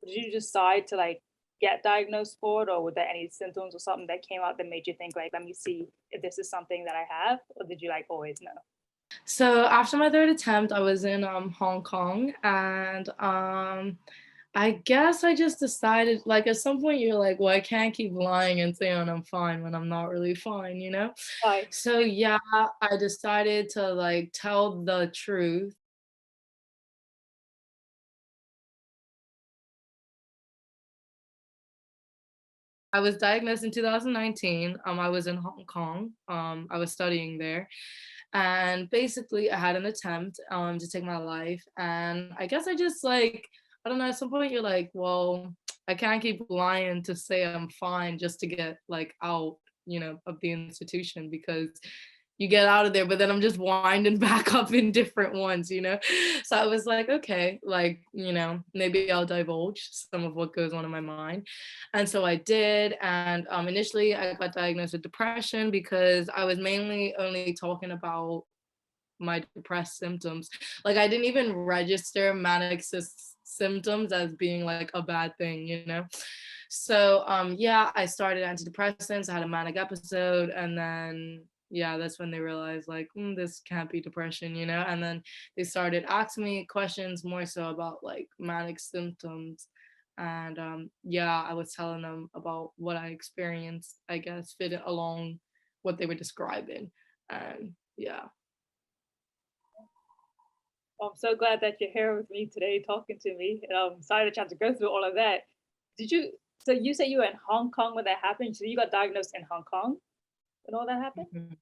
did you decide to like get diagnosed for it, or were there any symptoms or something that came out that made you think like, let me see if this is something that I have, or did you like always know? So after my third attempt, I was in Hong Kong, and I guess I just decided, like, at some point you're like, well, I can't keep lying and saying I'm fine when I'm not really fine, you know? Why? So yeah, I decided to like tell the truth. I was diagnosed in 2019. I was in Hong Kong. I was studying there. And basically, I had an attempt to take my life. And I guess I just like, I don't know, at some point you're like, well, I can't keep lying to say I'm fine just to get like out, of the institution because you get out of there, but then I'm just winding back up in different ones. So I was like, okay, like, maybe I'll divulge some of what goes on in my mind. And so I did. And initially, I got diagnosed with depression because I was mainly only talking about my depressed symptoms. Like, I didn't even register manic symptoms as being like a bad thing. So yeah, I started antidepressants. I had a manic episode, and then yeah, that's when they realized like, this can't be depression. And then they started asking me questions more so about like manic symptoms. And yeah, I was telling them about what I experienced, I guess, fit it along what they were describing. And yeah. I'm so glad that you're here with me today talking to me. Sorry that you have to go through all of that. Did you, so you say you were in Hong Kong when that happened? So you got diagnosed in Hong Kong when all that happened? Mhm.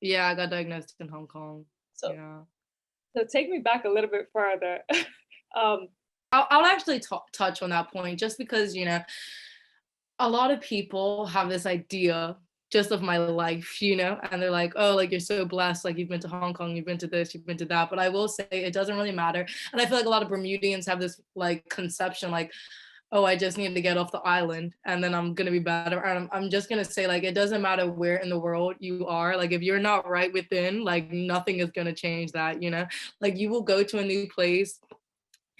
Yeah, I got diagnosed in Hong Kong. So, Yeah. so take me back a little bit further. um, I'll actually touch on that point just because, a lot of people have this idea just of my life, and they're like, oh, like you're so blessed, like you've been to Hong Kong, you've been to this, you've been to that. But I will say it doesn't really matter. And I feel like a lot of Bermudians have this like conception like, oh, I just need to get off the island and then I'm gonna be better. And I'm just gonna say, like, it doesn't matter where in the world you are. Like, if you're not right within, like, nothing is gonna change that. Like, you will go to a new place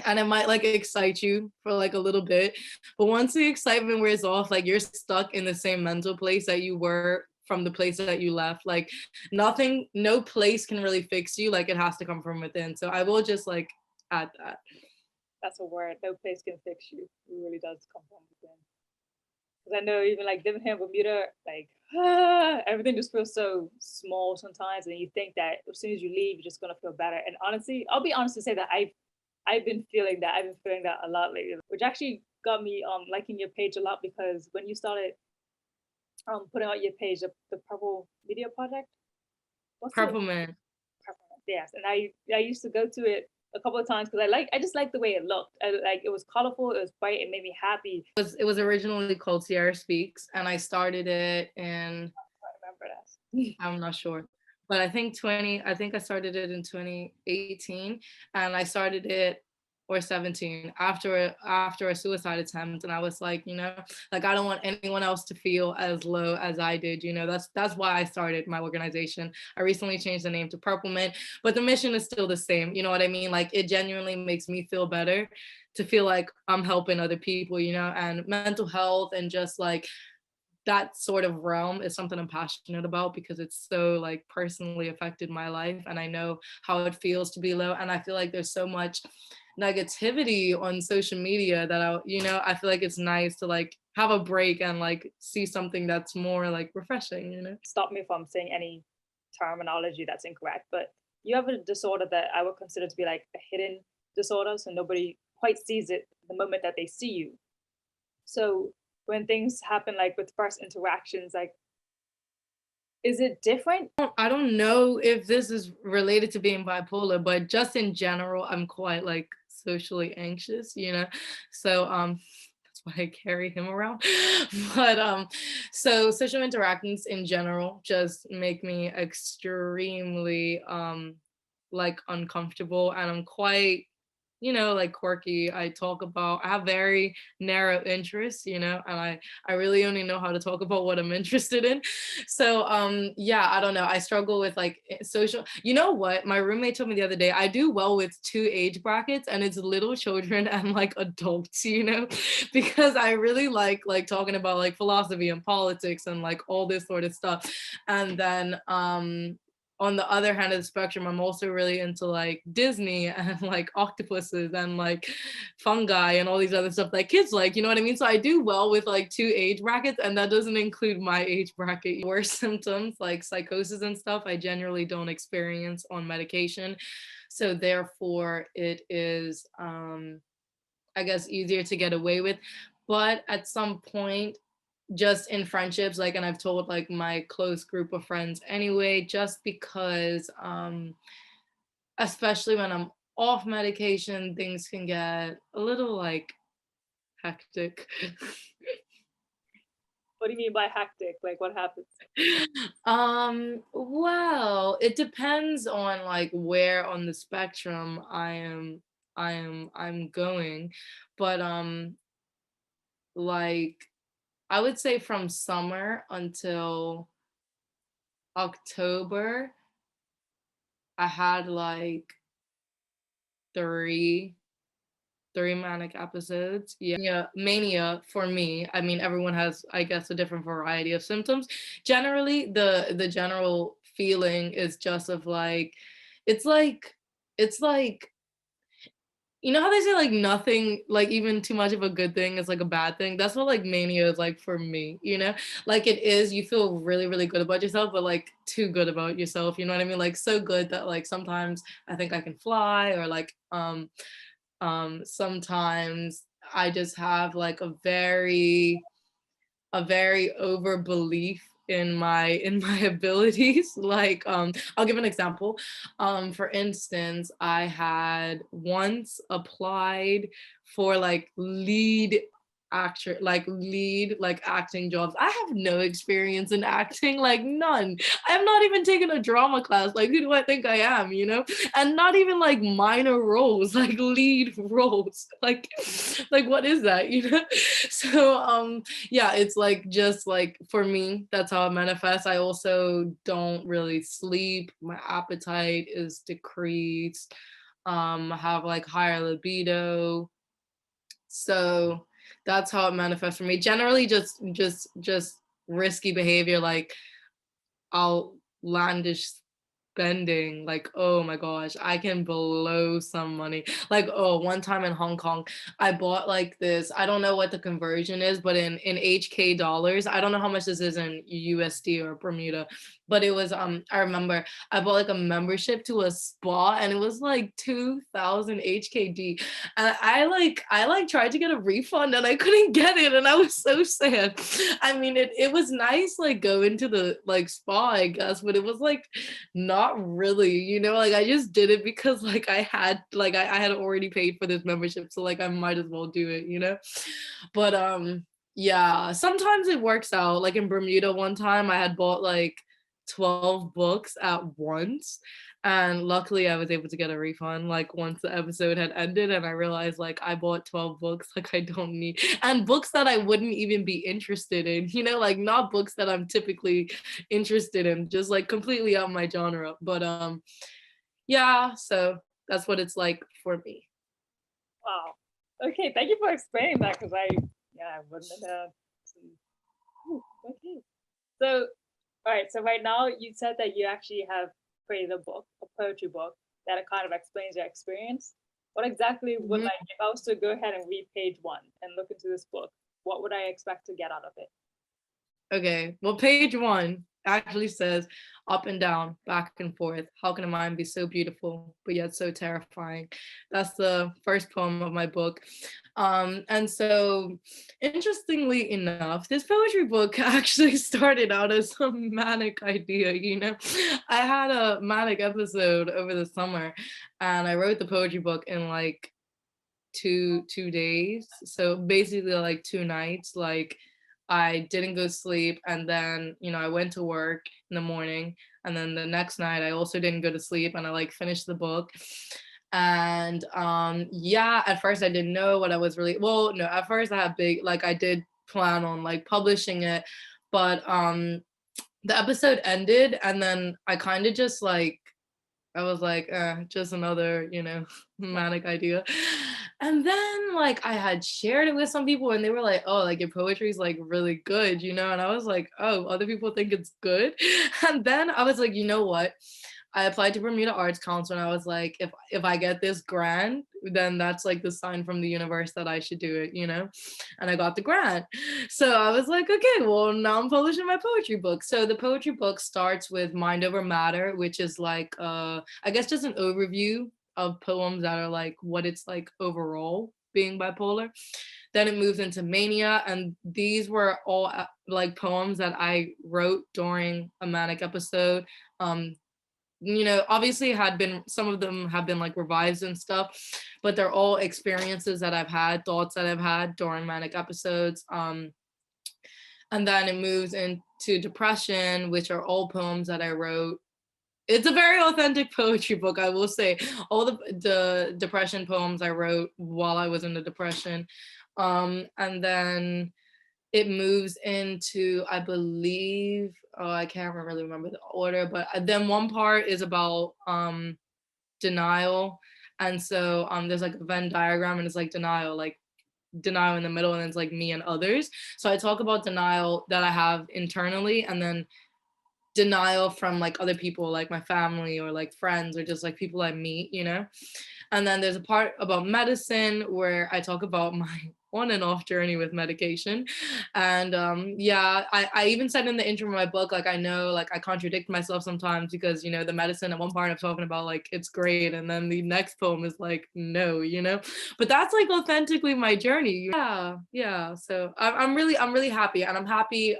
and it might like excite you for like a little bit, but once the excitement wears off, like you're stuck in the same mental place that you were from the place that you left. Like, nothing, no place can really fix you. Like, it has to come from within. So I will just like add that. that's a word. No place can fix you. It really does come from within. Because I know even like living here in Bermuda, like everything just feels so small sometimes, and you think that as soon as you leave, you're just gonna feel better. And honestly, I'll be honest to say that I've been feeling that. I've been feeling that a lot lately, which actually got me liking your page a lot because when you started putting out your page, the Purple Media Project, what's it? Purplement. Purple, yes, and I used to go to it a couple of times because I just liked the way it looked. Like it was colorful, it was bright, it made me happy. It was originally called Sierra Speaks, and I started it in, I remember that. I'm not sure, but I think I started it in 2018, and I started it, or 17, after a suicide attempt. And I was like, like, I don't want anyone else to feel as low as I did. That's why I started my organization. I recently changed the name to Purplement, but the mission is still the same. You know what I mean? Like, it genuinely makes me feel better to feel like I'm helping other people, and mental health and just like that sort of realm is something I'm passionate about because it's so like personally affected my life, and I know how it feels to be low. And I feel like there's so much negativity on social media that I feel like it's nice to like have a break and like see something that's more like refreshing. Stop me if I'm saying any terminology that's incorrect, but you have a disorder that I would consider to be like a hidden disorder, so nobody quite sees it the moment that they see you. So when things happen, like with first interactions, like is it different? I don't know if this is related to being bipolar, but just in general, I'm quite like socially anxious. So that's why I carry him around. But so social interactions in general just make me extremely like uncomfortable, and I'm quite like quirky. I have very narrow interests, and I really only know how to talk about what I'm interested in. So yeah, I don't know. I struggle with like social. You know what? My roommate told me the other day, I do well with two age brackets, and it's little children and like adults, because I really like talking about like philosophy and politics and like all this sort of stuff. And then on the other hand of the spectrum, I'm also really into like Disney and like octopuses and like fungi and all these other stuff that kids like, you know what I mean? So I do well with like two age brackets, and that doesn't include my age bracket. Worse symptoms like psychosis and stuff, I generally don't experience on medication. So therefore it is, I guess, easier to get away with. But at some point, just in friendships, like, and I've told like my close group of friends anyway, just because especially when I'm off medication, things can get a little like hectic. What do you mean by hectic? Like what happens? Well, it depends on like where on the spectrum I'm going. But like I would say from summer until October, I had like three manic episodes. Yeah, mania for me. I mean, everyone has, I guess, a different variety of symptoms. Generally, the general feeling is just of like, it's like it's like you know how they say like nothing, like even too much of a good thing is like a bad thing? That's what like mania is like for me, Like it is, you feel really, really good about yourself, but like too good about yourself, you know what I mean? Like so good that like sometimes I think I can fly, or like sometimes I just have like a very over belief in my abilities. Like I'll give an example. For instance, I had once applied for like lead like acting jobs. I have no experience in acting, like none. I have not even taken a drama class. Like who do I think I am, and not even like minor roles, like lead roles. Like what is that, so yeah, it's like just like for me, that's how it manifests. I also don't really sleep. My appetite is decreased. I have like higher libido. So that's how it manifests for me. Generally just risky behavior, like outlandish spending. Like, oh my gosh, I can blow some money. Like, oh, one time in Hong Kong, I bought like this, I don't know what the conversion is, but in HK dollars, I don't know how much this is in USD or Bermuda, but it was I remember I bought like a membership to a spa, and it was like 2,000 HKD. And I tried to get a refund, and I couldn't get it, and I was so sad. I mean, it was nice like going to the like spa, I guess, but it was like not really, like I just did it because like I had already paid for this membership, so like I might as well do it. But yeah, sometimes it works out. Like in Bermuda one time, I had bought like 12 books at once, and luckily I was able to get a refund like once the episode had ended, and I realized like I bought 12 books like I don't need, and books that I wouldn't even be interested in, like not books that I'm typically interested in, just like completely out my genre. But yeah, so that's what it's like for me. Wow. Okay, thank you for explaining that, because I wouldn't have. Okay. So, all right. So right now, you said that you actually have created a poetry book that kind of explains your experience. What exactly would, Mhm. like, if I was to go ahead and read page one and look into this book, what would I expect to get out of it? Okay, well, page one actually says up and down, back and forth. How can a mind be so beautiful, but yet so terrifying? That's the first poem of my book. And so, interestingly enough, this poetry book actually started out as a manic idea, I had a manic episode over the summer, and I wrote the poetry book in like two days. So basically like 2 nights. Like I didn't go sleep, and then I went to work in the morning, and then the next night I also didn't go to sleep, and I like finished the book. And yeah, at first I didn't know what I was really, well, no, at first I had big, like I did plan on like publishing it, but the episode ended and then I kind of just like, I was like, just another, manic idea. And then like I had shared it with some people and they were like, oh, like your poetry is like really good, And I was like, oh, other people think it's good. And then I was like, you know what? I applied to Bermuda Arts Council and I was like, if I get this grant, then that's like the sign from the universe that I should do it. And I got the grant. So I was like, okay, well, now I'm publishing my poetry book. So the poetry book starts with Mind Over Matter, which is like, I guess just an overview of poems that are like what it's like overall being bipolar. Then it moves into Mania, and these were all like poems that I wrote during a manic episode. Obviously had been, some of them have been like revised and stuff, but they're all experiences that I've had, thoughts that I've had during manic episodes. And then it moves into Depression, which are all poems that I wrote. It's a very authentic poetry book, I will say. All the depression poems I wrote while I was in the depression. And then it moves into, I believe, oh, I can't really remember the order, but then one part is about denial. And so there's like a Venn diagram and it's like denial in the middle, and it's like me and others. So I talk about denial that I have internally, and then denial from like other people, like my family or like friends or just like people I meet. And then there's a part about medicine where I talk about my on and off journey with medication. And yeah, I even said in the intro of my book, like I know like I contradict myself sometimes because the medicine at one part I'm talking about like it's great, and then the next poem is like no. But that's like authentically my journey. Yeah. So I'm really happy, and I'm happy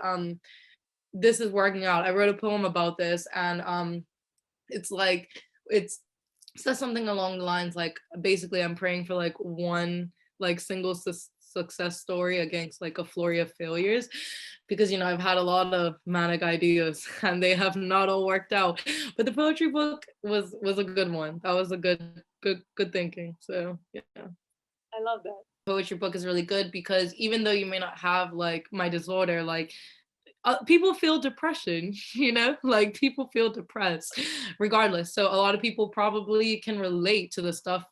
this is working out. I wrote a poem about this, and it's like it's says something along the lines like basically I'm praying for like one like single success story against like a flurry of failures, because I've had a lot of manic ideas and they have not all worked out, but the poetry book was a good one. That was a good thinking. So yeah, I love that. poetry book is really good because even though you may not have like my disorder, like people feel depression, like people feel depressed regardless. So a lot of people probably can relate to the stuff,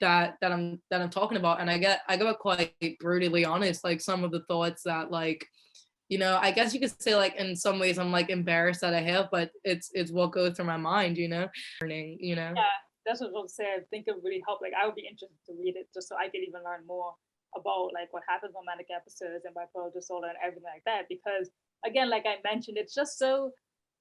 that I'm talking about. And I got quite brutally honest, like some of the thoughts that like, I guess you could say like in some ways I'm like embarrassed that I have, but it's what goes through my mind, learning. Yeah, that's what I was saying. I think it would really help. Like, I would be interested to read it just so I could even learn more about like what happens on manic episodes and bipolar disorder and everything like that. Because again, like I mentioned, it's just so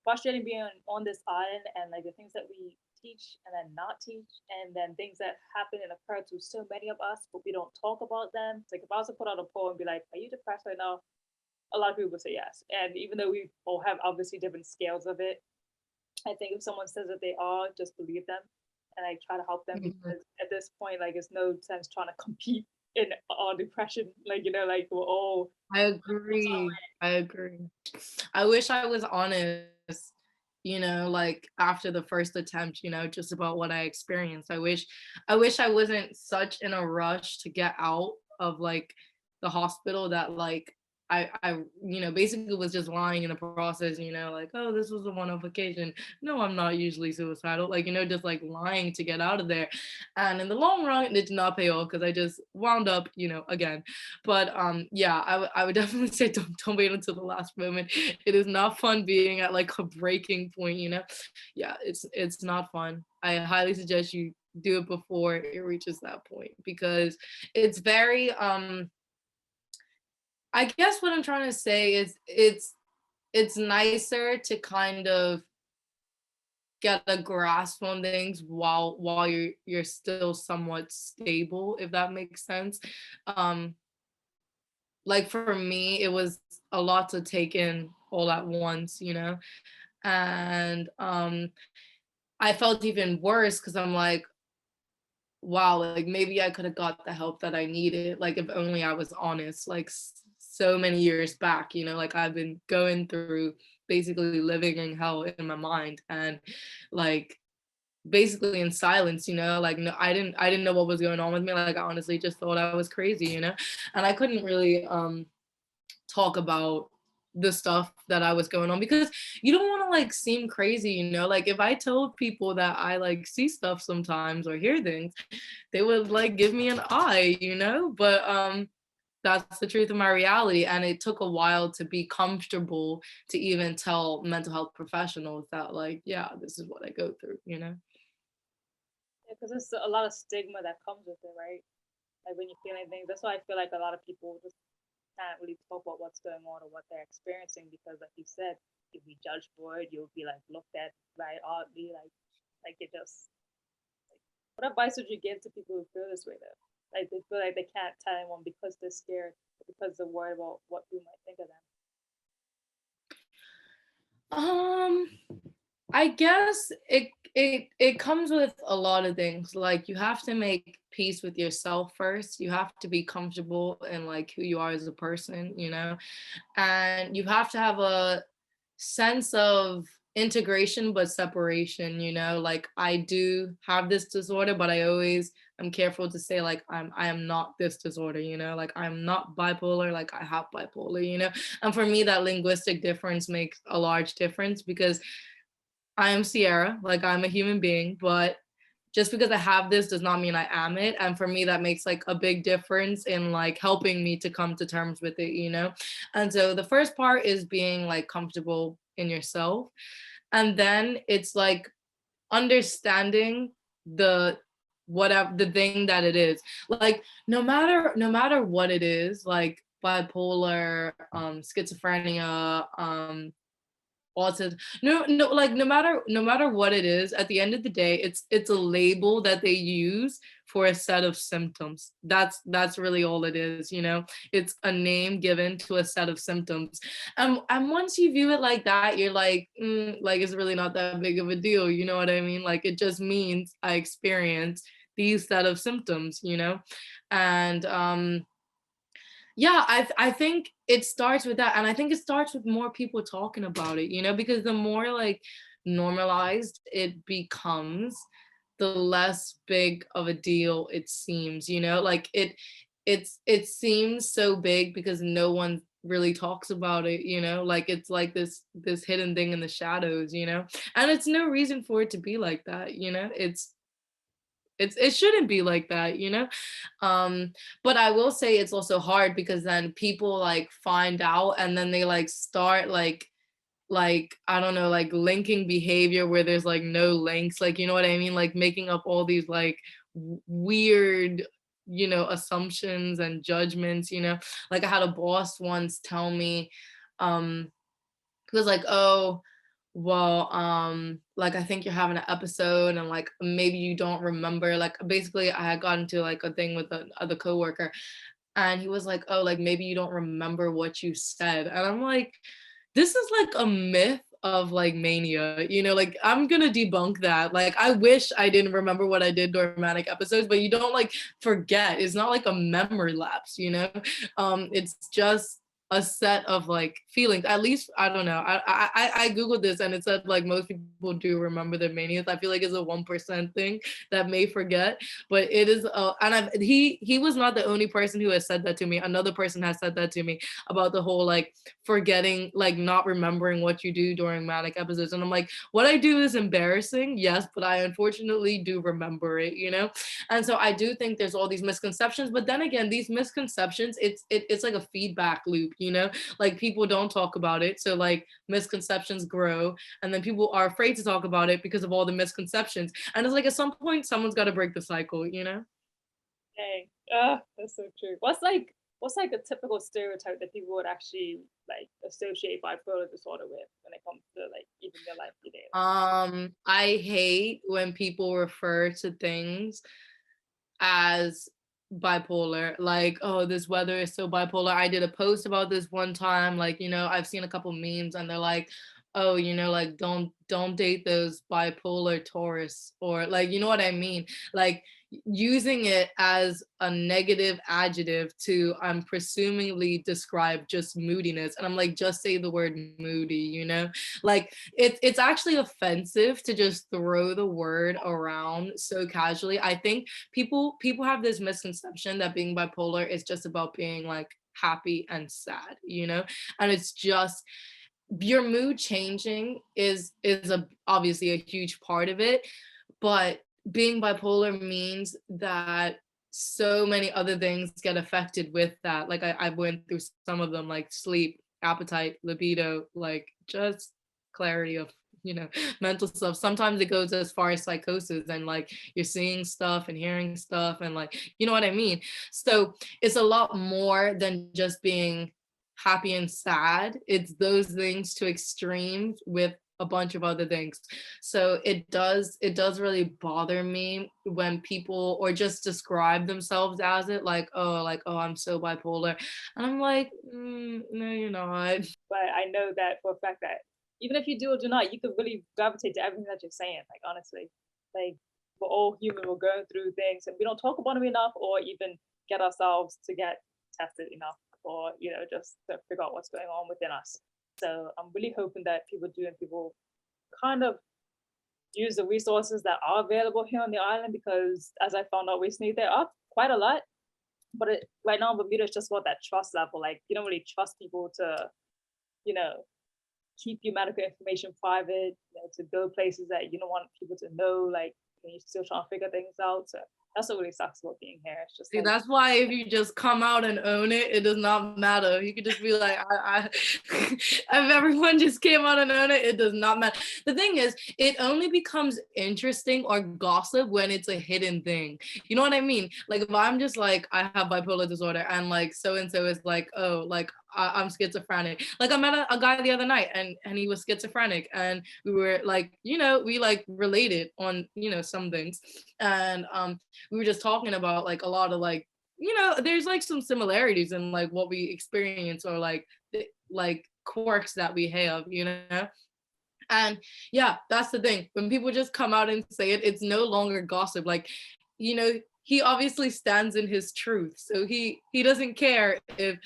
frustrating being on this island and like the things that we teach and then not teach, and then things that happen and occur to so many of us, but we don't talk about them. It's like if I was to put out a poem and be like, "Are you depressed right now?" A lot of people would say yes. And even though we all have obviously different scales of it, I think if someone says that they are, just believe them and like try to help them, Mhm. because at this point, like it's no sense trying to compete in our depression. Like, like we're all I agree. I agree. I wish I was honest, like after the first attempt, just about what I experienced. I wish I wasn't such in a rush to get out of like the hospital that like I basically was just lying in the process, like, oh, this was a one-off occasion. No, I'm not usually suicidal. Like, just like lying to get out of there. And in the long run, it did not pay off because I just wound up, again. But yeah, I would definitely say don't wait until the last moment. It is not fun being at like a breaking point. Yeah, it's not fun. I highly suggest you do it before it reaches that point, because it's very I guess what I'm trying to say is it's nicer to kind of get a grasp on things while you're still somewhat stable, if that makes sense. Um, like for me, it was a lot to take in all at once, and I felt even worse because I'm like, wow, like maybe I could have got the help that I needed, like if only I was honest, like so many years back, like I've been going through basically living in hell in my mind, and like basically in silence, you know, like no, I didn't know what was going on with me. Like I honestly just thought I was crazy, you know, and I couldn't really talk about the stuff that I was going on because you don't want to like seem crazy, you know, like if I told people that I like see stuff sometimes or hear things, they would like give me an eye, you know, but that's the truth of my reality. And it took a while to be comfortable to even tell mental health professionals that, like, yeah, this is what I go through, you know? Yeah, because there's a lot of stigma that comes with it, right? Like when you're feeling things. That's why I feel like a lot of people just can't really talk about what's going on or what they're experiencing because, like you said, you'll be judged for it. You'll be like looked at very oddly, like it just. Like, what advice would you give to people who feel this way though? Like they feel like they can't tell anyone because they're scared, because they're worried about what people might think of them. Um, I guess it comes with a lot of things. Like you have to make peace with yourself first. You have to be comfortable in like who you are as a person, you know? And you have to have a sense of integration but separation, you know, like I do have this disorder, but I always am careful to say like I am not this disorder, you know, like I'm not bipolar, like I have bipolar, you know. And for me that linguistic difference makes a large difference because I am Sierra, like I'm a human being, but just because I have this does not mean I am it. And for me, that makes like a big difference in like helping me to come to terms with it, you know? And so the first part is being like comfortable in yourself. And then it's like understanding the whatever the thing that it is. Like no matter what it is, like bipolar, schizophrenia, autism, no, like no matter what it is, at the end of the day it's a label that they use for a set of symptoms. That's really all it is, you know. It's a name given to a set of symptoms, and once you view it like that, you're like like it's really not that big of a deal, you know what I mean? Like it just means I experience these set of symptoms, you know. And yeah, I think it starts with that, and I think it starts with more people talking about it, you know, because the more like normalized it becomes, the less big of a deal it seems, you know, like it seems so big because no one really talks about it, you know, like it's like this hidden thing in the shadows, you know, and it's no reason for it to be like that, you know. It shouldn't be like that, you know. But I will say it's also hard because then people like find out and then they like start like I don't know, like linking behavior where there's like no links, like you know what I mean, like making up all these like weird, you know, assumptions and judgments, you know. Like I had a boss once tell me he was like, oh, well, like I think you're having an episode and like maybe you don't remember. Like basically I had gotten into like a thing with the other coworker and he was like, oh, like maybe you don't remember what you said. And I'm like, this is like a myth of like mania, you know, like I'm gonna debunk that. Like I wish I didn't remember what I did during manic episodes, but you don't like forget. It's not like a memory lapse, you know. It's just a set of like feelings. At least I don't know. I googled this and it said like most people do remember their manias. I feel like it's a 1% thing that may forget, but it is. And he was not the only person who has said that to me. Another person has said that to me about the whole like forgetting, like not remembering what you do during manic episodes. And I'm like, what I do is embarrassing, yes, but I unfortunately do remember it, you know? And so I do think there's all these misconceptions, but then again, these misconceptions, it's like a feedback loop, you know? Like people don't talk about it. So like misconceptions grow and then people are afraid to talk about it because of all the misconceptions. And it's like at some point someone's got to break the cycle, you know? Dang. That's so true. What's like a typical stereotype that people would actually like associate bipolar disorder with when it comes to like even their life today? I hate when people refer to things as bipolar, like, oh, this weather is so bipolar. I did a post about this one time, like, you know, I've seen a couple memes and they're like, oh, like don't date those bipolar Taurus, or like, you know what I mean? Like using it as a negative adjective to presumably describe just moodiness. And I'm like, just say the word moody, Like it's actually offensive to just throw the word around so casually. I think people have this misconception that being bipolar is just about being like happy and sad, and it's just your mood changing is obviously a huge part of it, but being bipolar means that so many other things get affected with that. Like I went through some of them, like sleep, appetite, libido, like just clarity of mental stuff. Sometimes it goes as far as psychosis, and like you're seeing stuff and hearing stuff, and like, you know what I mean? So it's a lot more than just being happy and sad. It's those things to extremes with a bunch of other things. So it does really bother me when people or just describe themselves as it, like, oh, I'm so bipolar. And I'm like, no, you're not. But I know that for a fact that even if you do or do not, you could really gravitate to everything that you're saying. Like honestly, like we're all human. We're going through things, and we don't talk about them enough, or even get ourselves to get tested enough, or just to figure out what's going on within us. So I'm really hoping that people do, and people kind of use the resources that are available here on the island, because as I found out recently, there are quite a lot. But right now in Bermuda, it's just about that trust level. Like you don't really trust people to, you know, keep your medical information private, to go places that you don't want people to know, like when you're still trying to figure things out. So that's what really sucks about being here. It's just See, like, that's why if you just come out and own it, it does not matter. You could just be like, if everyone just came out and own it, it does not matter. The thing is, it only becomes interesting or gossip when it's a hidden thing. You know what I mean? Like if I'm just like, I have bipolar disorder, and like so and so is like, oh, like I'm schizophrenic. Like I met a guy the other night, and he was schizophrenic, and we were like, we like related on some things, and we were just talking about like a lot of like, there's like some similarities in like what we experience, or like like quirks that we have, and yeah, that's the thing. When people just come out and say it, it's no longer gossip. Like, he obviously stands in his truth. So he doesn't care if,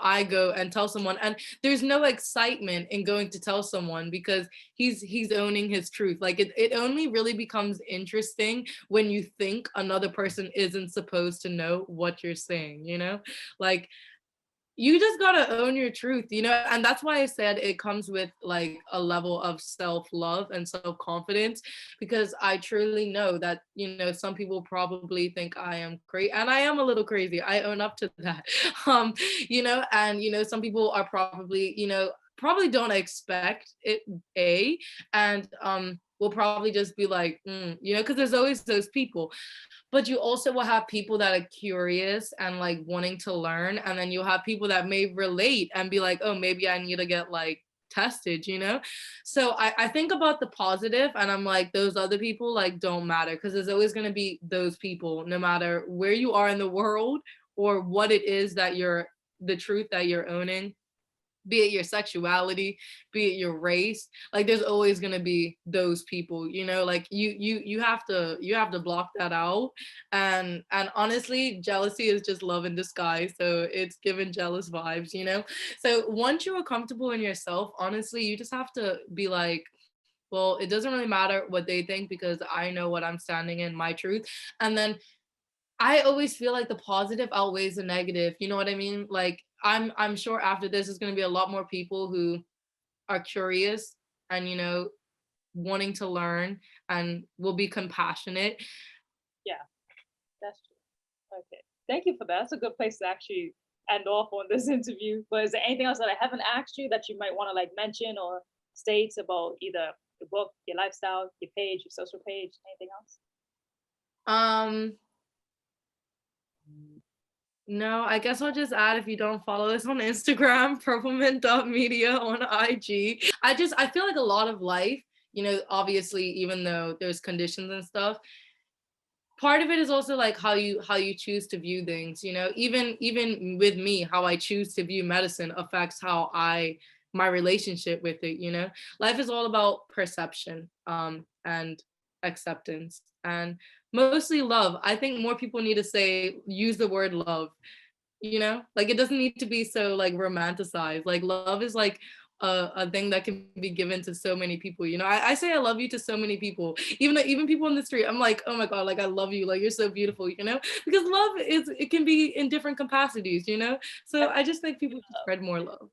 I go and tell someone. And there's no excitement in going to tell someone because he's owning his truth. Like it only really becomes interesting when you think another person isn't supposed to know what you're saying, Like you just gotta own your truth, and that's why I said it comes with like a level of self-love and self-confidence, because I truly know that some people probably think I am crazy, and I am a little crazy. I own up to that. And some people are probably probably don't expect it, and will probably just be like, because there's always those people. But you also will have people that are curious and like wanting to learn, and then you'll have people that may relate and be like, oh, maybe I need to get like tested. So I think about the positive, and I'm like, those other people like don't matter, because there's always going to be those people no matter where you are in the world or what it is that the truth that you're owning, be it your sexuality, be it your race. Like there's always going to be those people, like you have to block that out. And honestly, jealousy is just love in disguise, so it's given jealous vibes. So once you are comfortable in yourself, honestly, you just have to be like, well, it doesn't really matter what they think, because I know what I'm standing in, my truth. And then I always feel like the positive outweighs the negative. You know what I mean? Like I'm sure after this there's gonna be a lot more people who are curious and wanting to learn and will be compassionate. yeah, that's true. Okay, thank you for that. That's a good place to actually end off on this interview. But is there anything else that I haven't asked you that you might want to like mention or state about either the book, your lifestyle, your page, your social page, anything else? Um no, I guess I'll just add, if you don't follow us on Instagram, purplement.media on IG. I feel like a lot of life, obviously, even though there's conditions and stuff, part of it is also like how you choose to view things. Even with me, how I choose to view medicine affects how I my relationship with it, you know? Life is all about perception, and acceptance, and mostly love. I think more people need to use the word love, you know? Like, it doesn't need to be so, like, romanticized. Like, love is, like, a thing that can be given to so many people, you know? I say I love you to so many people. Even people in the street, I'm like, "Oh my God, like, I love you, like, you're so beautiful," you know? Because love it can be in different capacities, you know? So I just think people should spread more love.